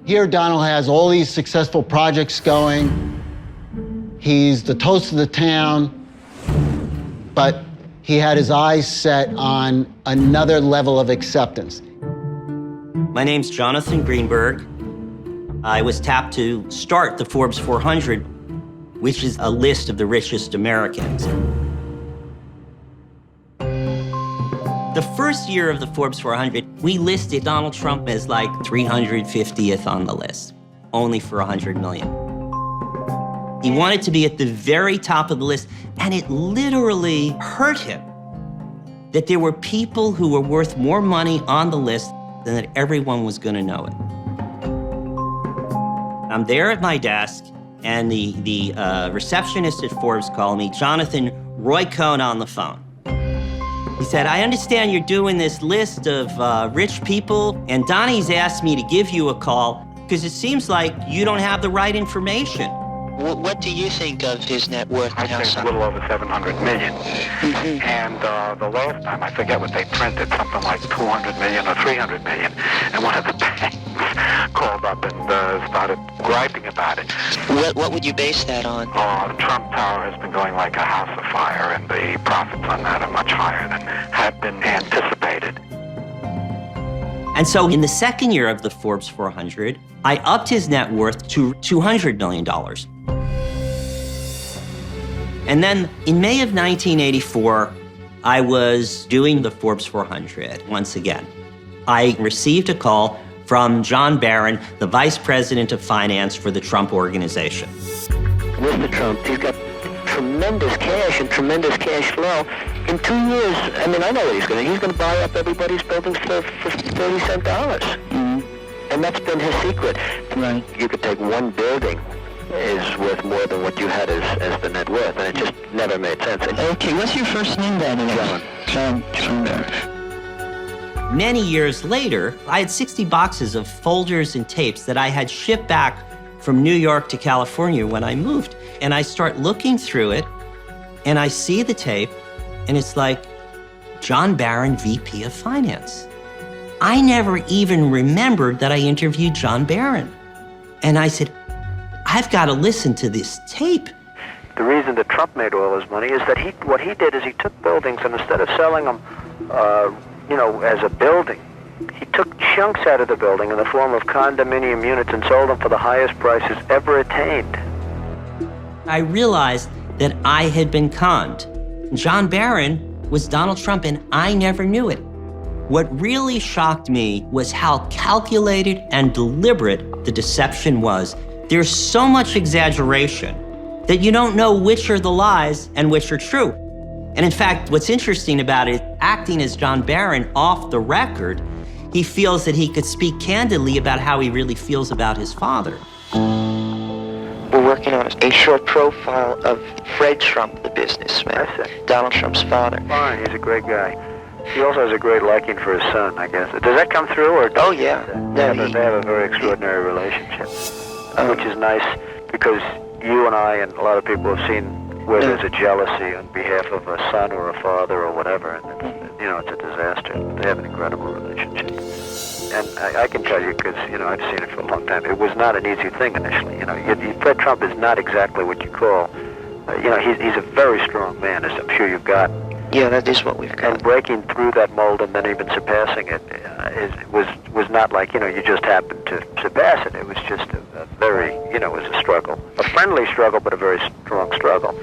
Here, Donald has all these successful projects going. He's the toast of the town, but he had his eyes set on another level of acceptance. My name's Jonathan Greenberg. I was tapped to start the Forbes 400, which is a list of the richest Americans. The first year of the Forbes 400, we listed Donald Trump as like 350th on the list, only for 100 million. He wanted to be at the very top of the list, and it literally hurt him that there were people who were worth more money on the list than that everyone was going to know it. I'm there at my desk, and the receptionist at Forbes called me, Jonathan, Roy Cohn on the phone. He said, I understand you're doing this list of rich people, and Donnie's asked me to give you a call because it seems like you don't have the right information. What do you think of his net worth I now, think son? a little over 700 million. And the last time, I forget what they printed, something like 200 million or 300 million. And one of the banks called up and started griping about it. What would you base that on? The Trump Tower has been going like a house of fire, and the profits on that are much higher than had been anticipated. And so in the second year of the Forbes 400, I upped his net worth to $200 million. And then in May of 1984, I was doing the Forbes 400 once again. I received a call from John Barron, the Vice President of Finance for the Trump Organization. Mr. Trump, he's got tremendous cash and tremendous cash flow. In 2 years, I mean, I know what he's going to buy up everybody's buildings for 30-cent dollars. And that's been his secret. Right. You could take one building is worth more than what you had as the net worth, and it just never made sense. Okay, what's your first name, Danny? John Barron. Many years later, I had 60 boxes of folders and tapes that I had shipped back from New York to California when I moved. And I start looking through it, and I see the tape, and it's like, John Barron, VP of Finance. I never even remembered that I interviewed John Barron. And I said, I've got to listen to this tape. The reason that Trump made all his money is that what he did is he took buildings, and instead of selling them, as a building, he took chunks out of the building in the form of condominium units and sold them for the highest prices ever attained. I realized that I had been conned. John Barron was Donald Trump, and I never knew it. What really shocked me was how calculated and deliberate the deception was. There's so much exaggeration that you don't know which are the lies and which are true. And in fact, what's interesting about it, acting as John Barron off the record, he feels that he could speak candidly about how he really feels about his father. We're working on a short profile of Fred Trump, the businessman, Donald Trump's father. Fine, he's a great guy. He also has a great liking for his son, I guess. Does that come through? Or Oh, yeah. They have a very extraordinary relationship, which is nice because you and I and a lot of people have seen where there's a jealousy on behalf of a son or a father or whatever, and it's a disaster. They have an incredible relationship. And I can tell you, because, I've seen it for a long time, it was not an easy thing initially. Fred Trump is not exactly what you call, he's a very strong man, as I'm sure you've got. Yeah, that is what we've got. And breaking through that mold and then even surpassing it was not like, you just happened to surpass it. It was just a very, it was a struggle. A friendly struggle, but a very strong struggle.